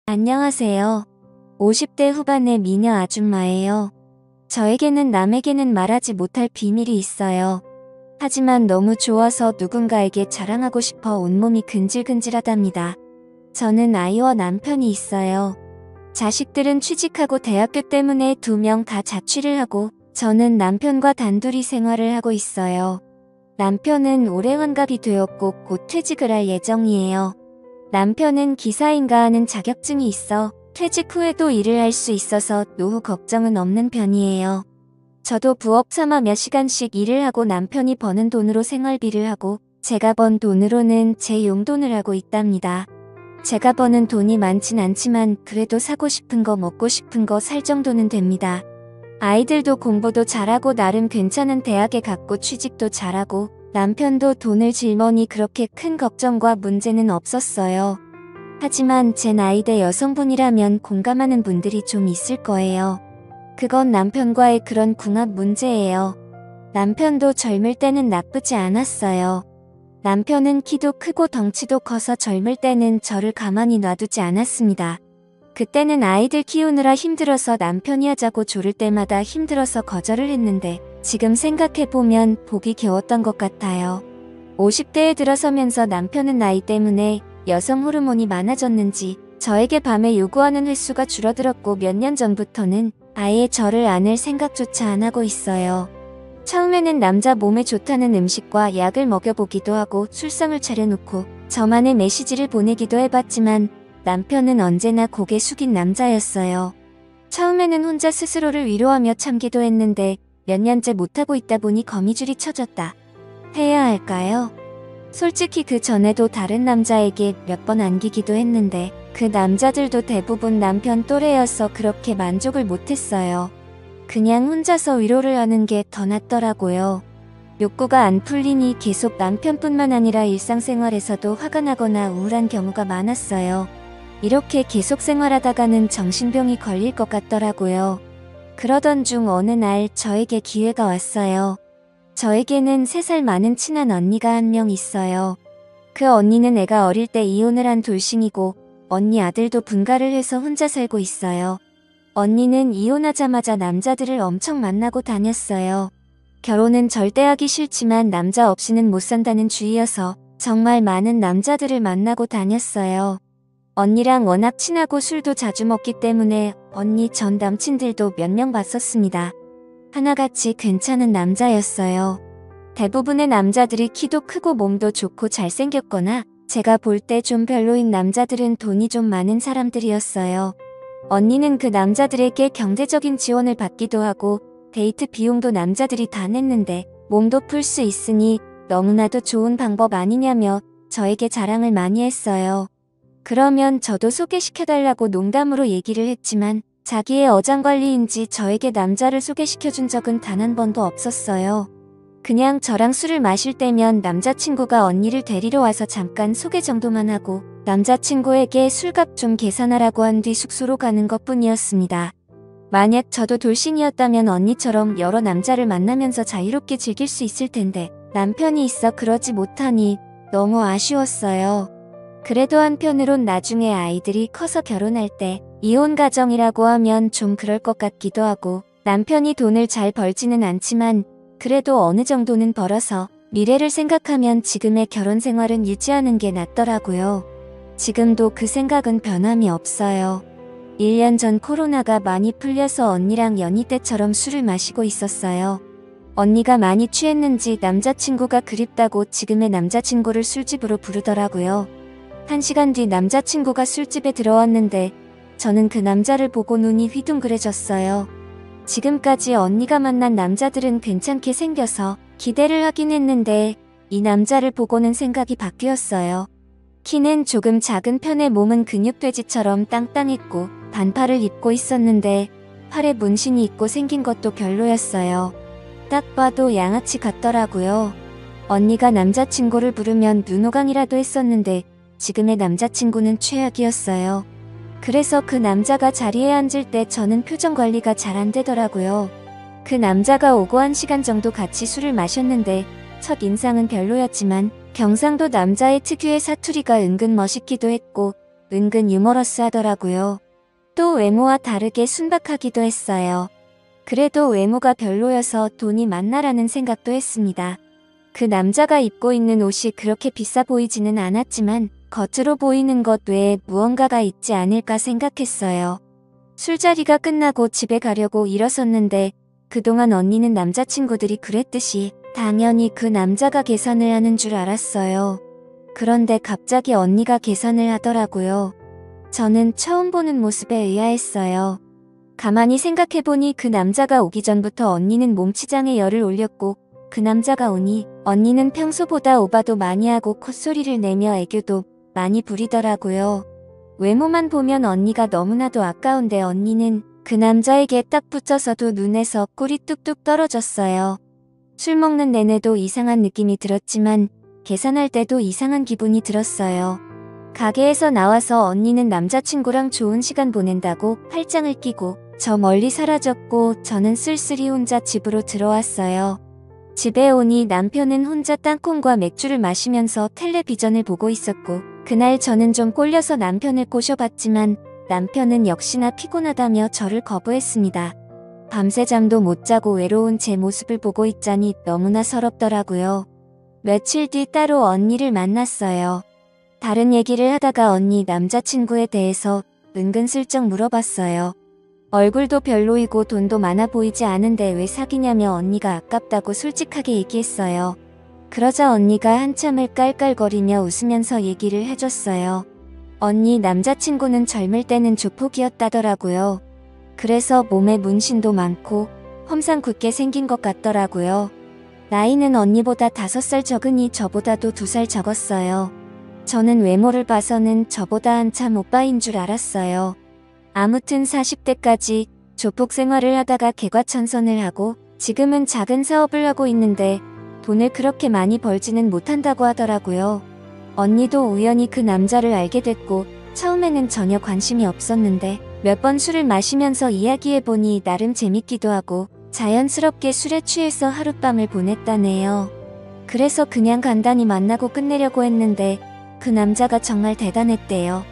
안녕하세요. 50대 후반의 미녀 아줌마예요. 저에게는 남에게는 말하지 못할 비밀이 있어요. 하지만 너무 좋아서 누군가에게 자랑하고 싶어 온몸이 근질근질하답니다. 저는 아이와 남편이 있어요. 자식들은 취직하고 대학교 때문에 2명 다 자취를 하고 저는 남편과 단둘이 생활을 하고 있어요. 남편은 올해 환갑이 되었고 곧 퇴직을 할 예정이에요. 남편은 기사인가 하는 자격증이 있어 퇴직 후에도 일을 할 수 있어서 노후 걱정은 없는 편이에요. 저도 부업 삼아 몇 시간씩 일을 하고 남편이 버는 돈으로 생활비를 하고 제가 번 돈으로는 제 용돈을 하고 있답니다. 제가 버는 돈이 많진 않지만 그래도 사고 싶은 거 먹고 싶은 거 살 정도는 됩니다. 아이들도 공부도 잘하고 나름 괜찮은 대학에 갔고 취직도 잘하고 남편도 돈을 짊어니 그렇게 큰 걱정과 문제는 없었어요. 하지만 제 나이대 여성분이라면 공감하는 분들이 좀 있을 거예요. 그건 남편과의 그런 궁합 문제예요. 남편도 젊을 때는 나쁘지 않았어요. 남편은 키도 크고 덩치도 커서 젊을 때는 저를 가만히 놔두지 않았습니다. 그때는 아이들 키우느라 힘들어서 남편이 하자고 조를 때마다 힘들어서 거절을 했는데 지금 생각해보면 보기 겨웠던 것 같아요. 50대에 들어서면서 남편은 나이 때문에 여성 호르몬이 많아졌는지 저에게 밤에 요구하는 횟수가 줄어들었고 몇 년 전부터는 아예 저를 안을 생각조차 안 하고 있어요. 처음에는 남자 몸에 좋다는 음식과 약을 먹여보기도 하고 술상을 차려놓고 저만의 메시지를 보내기도 해봤지만 남편은 언제나 고개 숙인 남자였어요. 처음에는 혼자 스스로를 위로하며 참기도 했는데 몇 년째 못하고 있다 보니 거미줄이 쳐졌다 해야 할까요? 솔직히 그 전에도 다른 남자에게 몇 번 안기기도 했는데 그 남자들도 대부분 남편 또래여서 그렇게 만족을 못했어요. 그냥 혼자서 위로를 하는 게 더 낫더라고요. 욕구가 안 풀리니 계속 남편뿐만 아니라 일상생활에서도 화가 나거나 우울한 경우가 많았어요. 이렇게 계속 생활하다가는 정신병이 걸릴 것 같더라고요. 그러던 중 어느 날 저에게 기회가 왔어요. 저에게는 3살 많은 친한 언니가 한 명 있어요. 그 언니는 애가 어릴 때 이혼을 한 돌싱이고 언니 아들도 분가를 해서 혼자 살고 있어요. 언니는 이혼하자마자 남자들을 엄청 만나고 다녔어요. 결혼은 절대 하기 싫지만 남자 없이는 못 산다는 주의여서 정말 많은 남자들을 만나고 다녔어요. 언니랑 워낙 친하고 술도 자주 먹기 때문에 언니 전 남친들도 몇 명 봤었습니다. 하나같이 괜찮은 남자였어요. 대부분의 남자들이 키도 크고 몸도 좋고 잘생겼거나 제가 볼 때 좀 별로인 남자들은 돈이 좀 많은 사람들이었어요. 언니는 그 남자들에게 경제적인 지원을 받기도 하고 데이트 비용도 남자들이 다 냈는데 몸도 풀 수 있으니 너무나도 좋은 방법 아니냐며 저에게 자랑을 많이 했어요. 그러면 저도 소개시켜달라고 농담으로 얘기를 했지만 자기의 어장관리인지 저에게 남자를 소개시켜준 적은 단 한 번도 없었어요. 그냥 저랑 술을 마실 때면 남자친구가 언니를 데리러 와서 잠깐 소개 정도만 하고 남자친구에게 술값 좀 계산하라고 한 뒤 숙소로 가는 것뿐이었습니다. 만약 저도 돌싱이었다면 언니처럼 여러 남자를 만나면서 자유롭게 즐길 수 있을 텐데 남편이 있어 그러지 못하니 너무 아쉬웠어요. 그래도 한편으론 나중에 아이들이 커서 결혼할 때 이혼 가정이라고 하면 좀 그럴 것 같기도 하고 남편이 돈을 잘 벌지는 않지만 그래도 어느 정도는 벌어서 미래를 생각하면 지금의 결혼 생활은 유지하는 게 낫더라고요. 지금도 그 생각은 변함이 없어요. 1년 전 코로나가 많이 풀려서 언니랑 연희 때처럼 술을 마시고 있었어요. 언니가 많이 취했는지 남자친구가 그립다고 지금의 남자친구를 술집으로 부르더라고요. 1시간 뒤 남자친구가 술집에 들어왔는데 저는 그 남자를 보고 눈이 휘둥그레졌어요. 지금까지 언니가 만난 남자들은 괜찮게 생겨서 기대를 하긴 했는데 이 남자를 보고는 생각이 바뀌었어요. 키는 조금 작은 편에 몸은 근육돼지처럼 땅땅했고 반팔을 입고 있었는데 팔에 문신이 있고 생긴 것도 별로였어요. 딱 봐도 양아치 같더라고요. 언니가 남자친구를 부르면 눈호강이라도 했었는데 지금의 남자친구는 최악이었어요. 그래서 그 남자가 자리에 앉을 때 저는 표정 관리가 잘 안 되더라고요. 그 남자가 오고 1시간 정도 같이 술을 마셨는데 첫 인상은 별로였지만 경상도 남자의 특유의 사투리가 은근 멋있기도 했고 은근 유머러스하더라고요. 또 외모와 다르게 순박하기도 했어요. 그래도 외모가 별로여서 돈이 많나라는 생각도 했습니다. 그 남자가 입고 있는 옷이 그렇게 비싸 보이지는 않았지만 겉으로 보이는 것 외에 무언가가 있지 않을까 생각했어요. 술자리가 끝나고 집에 가려고 일어섰는데 그동안 언니는 남자친구들이 그랬듯이 당연히 그 남자가 계산을 하는 줄 알았어요. 그런데 갑자기 언니가 계산을 하더라고요. 저는 처음 보는 모습에 의아했어요. 가만히 생각해보니 그 남자가 오기 전부터 언니는 몸치장에 열을 올렸고 그 남자가 오니 언니는 평소보다 오바도 많이 하고 콧소리를 내며 애교도 많이 부리더라고요. 외모만 보면 언니가 너무나도 아까운데 언니는 그 남자에게 딱 붙어서도 눈에서 꿀이 뚝뚝 떨어졌어요. 술 먹는 내내도 이상한 느낌이 들었지만 계산할 때도 이상한 기분이 들었어요. 가게에서 나와서 언니는 남자친구랑 좋은 시간 보낸다고 팔짱을 끼고 저 멀리 사라졌고 저는 쓸쓸히 혼자 집으로 들어왔어요. 집에 오니 남편은 혼자 땅콩과 맥주를 마시면서 텔레비전을 보고 있었고 그날 저는 좀 꼴려서 남편을 꼬셔봤지만 남편은 역시나 피곤하다며 저를 거부했습니다. 밤새 잠도 못 자고 외로운 제 모습을 보고 있자니 너무나 서럽더라고요. 며칠 뒤 따로 언니를 만났어요. 다른 얘기를 하다가 언니 남자친구에 대해서 은근슬쩍 물어봤어요. 얼굴도 별로이고 돈도 많아 보이지 않은데 왜 사귀냐며 언니가 아깝다고 솔직하게 얘기했어요. 그러자 언니가 한참을 깔깔거리며 웃으면서 얘기를 해줬어요. 언니 남자친구는 젊을 때는 조폭이었다더라고요. 그래서 몸에 문신도 많고 험상 굳게 생긴 것 같더라고요. 나이는 언니보다 5살 적으니 저보다도 2살 적었어요. 저는 외모를 봐서는 저보다 한참 오빠인 줄 알았어요. 아무튼 40대까지 조폭 생활을 하다가 개과천선을 하고 지금은 작은 사업을 하고 있는데 돈을 그렇게 많이 벌지는 못한다고 하더라고요. 언니도 우연히 그 남자를 알게 됐고 처음에는 전혀 관심이 없었는데 몇 번 술을 마시면서 이야기해보니 나름 재밌기도 하고 자연스럽게 술에 취해서 하룻밤을 보냈다네요. 그래서 그냥 간단히 만나고 끝내려고 했는데 그 남자가 정말 대단했대요.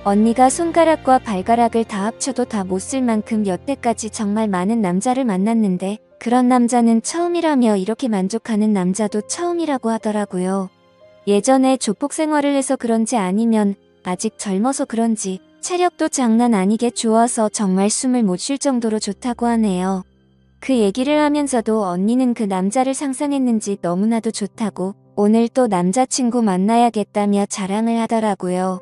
언니가 손가락과 발가락을 다 합쳐도 다 못 쓸 만큼 여태까지 정말 많은 남자를 만났는데 그런 남자는 처음이라며 이렇게 만족하는 남자도 처음이라고 하더라고요. 예전에 조폭 생활을 해서 그런지 아니면 아직 젊어서 그런지 체력도 장난 아니게 좋아서 정말 숨을 못 쉴 정도로 좋다고 하네요. 그 얘기를 하면서도 언니는 그 남자를 상상했는지 너무나도 좋다고 오늘 또 남자친구 만나야겠다며 자랑을 하더라고요.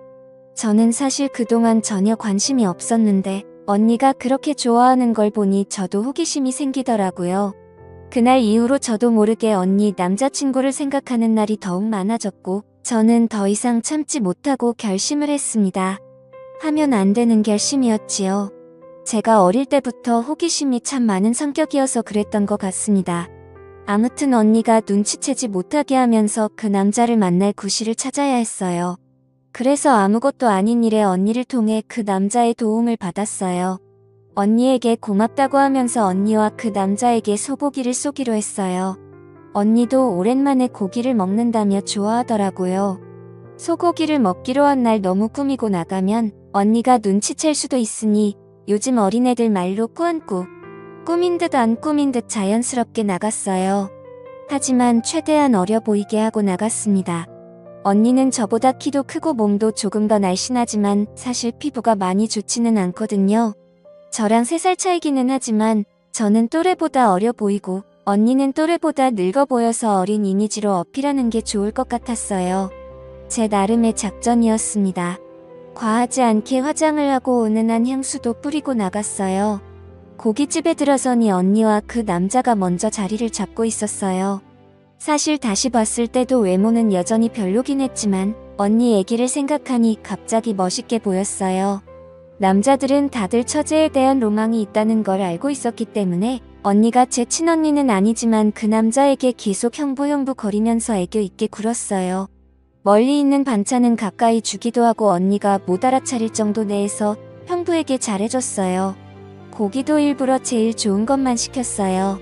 저는 사실 그동안 전혀 관심이 없었는데 언니가 그렇게 좋아하는 걸 보니 저도 호기심이 생기더라고요. 그날 이후로 저도 모르게 언니 남자친구를 생각하는 날이 더욱 많아졌고 저는 더 이상 참지 못하고 결심을 했습니다. 하면 안 되는 결심이었지요. 제가 어릴 때부터 호기심이 참 많은 성격이어서 그랬던 것 같습니다. 아무튼 언니가 눈치채지 못하게 하면서 그 남자를 만날 구실을 찾아야 했어요. 그래서 아무것도 아닌 일에 언니를 통해 그 남자의 도움을 받았어요. 언니에게 고맙다고 하면서 언니와 그 남자에게 소고기를 쏘기로 했어요. 언니도 오랜만에 고기를 먹는다며 좋아하더라고요. 소고기를 먹기로 한 날 너무 꾸미고 나가면 언니가 눈치챌 수도 있으니 요즘 어린애들 말로 꾸안꾸. 꾸민 듯 안 꾸민 듯 자연스럽게 나갔어요. 하지만 최대한 어려 보이게 하고 나갔습니다. 언니는 저보다 키도 크고 몸도 조금 더 날씬하지만 사실 피부가 많이 좋지는 않거든요. 저랑 3살 차이기는 하지만 저는 또래보다 어려 보이고 언니는 또래보다 늙어 보여서 어린 이미지로 어필하는 게 좋을 것 같았어요. 제 나름의 작전이었습니다. 과하지 않게 화장을 하고 은은한 향수도 뿌리고 나갔어요. 고깃집에 들어서니 언니와 그 남자가 먼저 자리를 잡고 있었어요. 사실 다시 봤을 때도 외모는 여전히 별로긴 했지만 언니 얘기를 생각하니 갑자기 멋있게 보였어요. 남자들은 다들 처제에 대한 로망이 있다는 걸 알고 있었기 때문에 언니가 제 친언니는 아니지만 그 남자에게 계속 형부 거리면서 애교 있게 굴었어요. 멀리 있는 반찬은 가까이 주기도 하고 언니가 못 알아차릴 정도 내에서 형부에게 잘해줬어요. 고기도 일부러 제일 좋은 것만 시켰어요.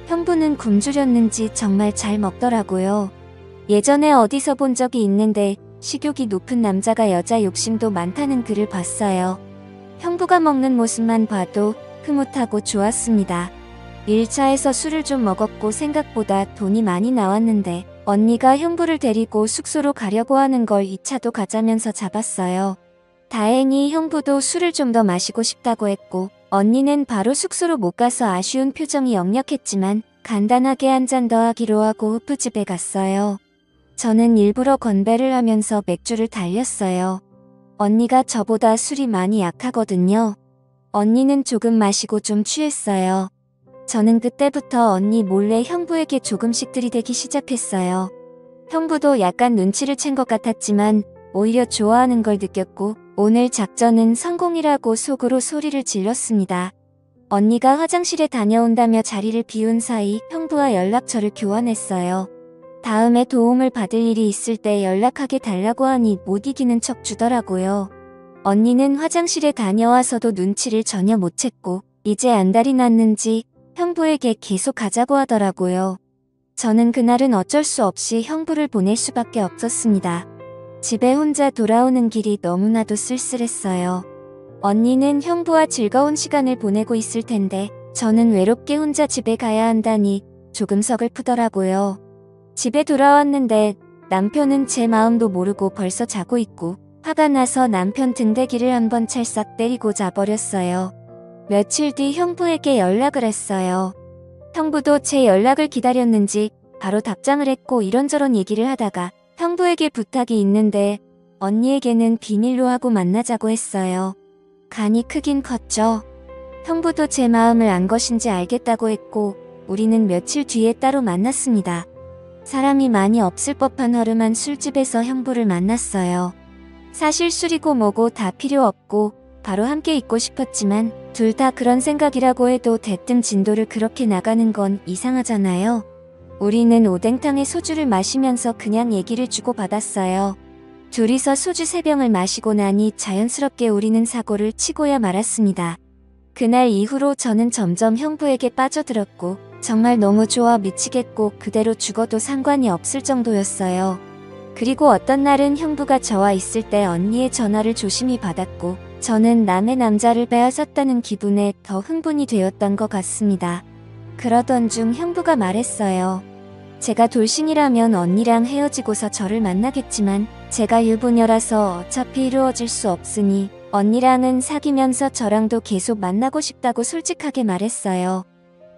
형부는 굶주렸는지 정말 잘 먹더라고요. 예전에 어디서 본 적이 있는데 식욕이 높은 남자가 여자 욕심도 많다는 글을 봤어요. 형부가 먹는 모습만 봐도 흐뭇하고 좋았습니다. 1차에서 술을 좀 먹었고 생각보다 돈이 많이 나왔는데 언니가 형부를 데리고 숙소로 가려고 하는 걸 2차도 가자면서 잡았어요. 다행히 형부도 술을 좀 더 마시고 싶다고 했고 언니는 바로 숙소로 못 가서 아쉬운 표정이 역력했지만 간단하게 한 잔 더 하기로 하고 호프집에 갔어요. 저는 일부러 건배를 하면서 맥주를 달렸어요. 언니가 저보다 술이 많이 약하거든요. 언니는 조금 마시고 좀 취했어요. 저는 그때부터 언니 몰래 형부에게 조금씩 들이대기 시작했어요. 형부도 약간 눈치를 챈 것 같았지만 오히려 좋아하는 걸 느꼈고 오늘 작전은 성공이라고 속으로 소리를 질렀습니다. 언니가 화장실에 다녀온다며 자리를 비운 사이 형부와 연락처를 교환했어요. 다음에 도움을 받을 일이 있을 때 연락하게 달라고 하니 못 이기는 척 주더라고요. 언니는 화장실에 다녀와서도 눈치를 전혀 못 챘고 이제 안달이 났는지 형부에게 계속 가자고 하더라고요. 저는 그날은 어쩔 수 없이 형부를 보낼 수밖에 없었습니다. 집에 혼자 돌아오는 길이 너무나도 쓸쓸했어요. 언니는 형부와 즐거운 시간을 보내고 있을 텐데 저는 외롭게 혼자 집에 가야 한다니 조금 서글프더라고요. 집에 돌아왔는데 남편은 제 마음도 모르고 벌써 자고 있고 화가 나서 남편 등대기를 한번 찰싹 때리고 자버렸어요. 며칠 뒤 형부에게 연락을 했어요. 형부도 제 연락을 기다렸는지 바로 답장을 했고 이런저런 얘기를 하다가 형부에게 부탁이 있는데 언니에게는 비밀로 하고 만나자고 했어요. 간이 크긴 컸죠. 형부도 제 마음을 안 것인지 알겠다고 했고 우리는 며칠 뒤에 따로 만났습니다. 사람이 많이 없을 법한 허름한 술집에서 형부를 만났어요. 사실 술이고 뭐고 다 필요 없고 바로 함께 있고 싶었지만 둘 다 그런 생각이라고 해도 대뜸 진도를 그렇게 나가는 건 이상하잖아요. 우리는 오뎅탕에 소주를 마시면서 그냥 얘기를 주고받았어요. 둘이서 소주 3병을 마시고 나니 자연스럽게 우리는 사고를 치고야 말았습니다. 그날 이후로 저는 점점 형부에게 빠져들었고 정말 너무 좋아 미치겠고 그대로 죽어도 상관이 없을 정도였어요. 그리고 어떤 날은 형부가 저와 있을 때 언니의 전화를 조심히 받았고 저는 남의 남자를 빼앗았다는 기분에 더 흥분이 되었던 것 같습니다. 그러던 중 형부가 말했어요. 제가 돌싱이라면 언니랑 헤어지고서 저를 만나겠지만 제가 유부녀라서 어차피 이루어질 수 없으니 언니랑은 사귀면서 저랑도 계속 만나고 싶다고 솔직하게 말했어요.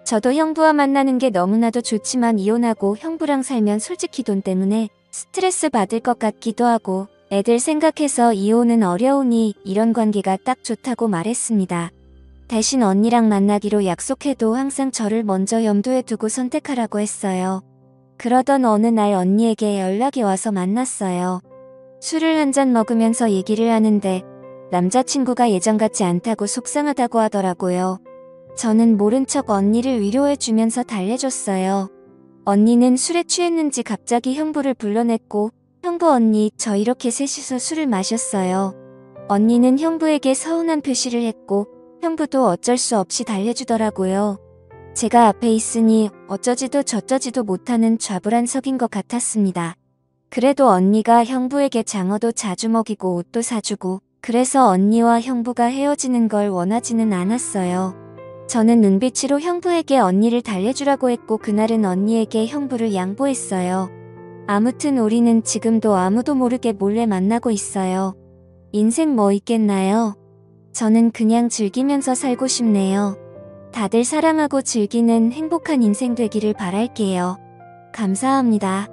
저도 형부와 만나는 게 너무나도 좋지만 이혼하고 형부랑 살면 솔직히 돈 때문에 스트레스 받을 것 같기도 하고 애들 생각해서 이혼은 어려우니 이런 관계가 딱 좋다고 말했습니다. 대신 언니랑 만나기로 약속해도 항상 저를 먼저 염두에 두고 선택하라고 했어요. 그러던 어느 날 언니에게 연락이 와서 만났어요. 술을 한 잔 먹으면서 얘기를 하는데 남자친구가 예전 같지 않다고 속상하다고 하더라고요. 저는 모른 척 언니를 위로해주면서 달래줬어요. 언니는 술에 취했는지 갑자기 형부를 불러냈고 형부 언니 저 이렇게 셋이서 술을 마셨어요. 언니는 형부에게 서운한 표시를 했고 형부도 어쩔 수 없이 달래주더라고요. 제가 앞에 있으니 어쩌지도 저쩌지도 못하는 좌불안석인 것 같았습니다. 그래도 언니가 형부에게 장어도 자주 먹이고 옷도 사주고 그래서 언니와 형부가 헤어지는 걸 원하지는 않았어요. 저는 눈빛으로 형부에게 언니를 달래주라고 했고 그날은 언니에게 형부를 양보했어요. 아무튼 우리는 지금도 아무도 모르게 몰래 만나고 있어요. 인생 뭐 있겠나요? 저는 그냥 즐기면서 살고 싶네요. 다들 사랑하고 즐기는 행복한 인생 되기를 바랄게요. 감사합니다.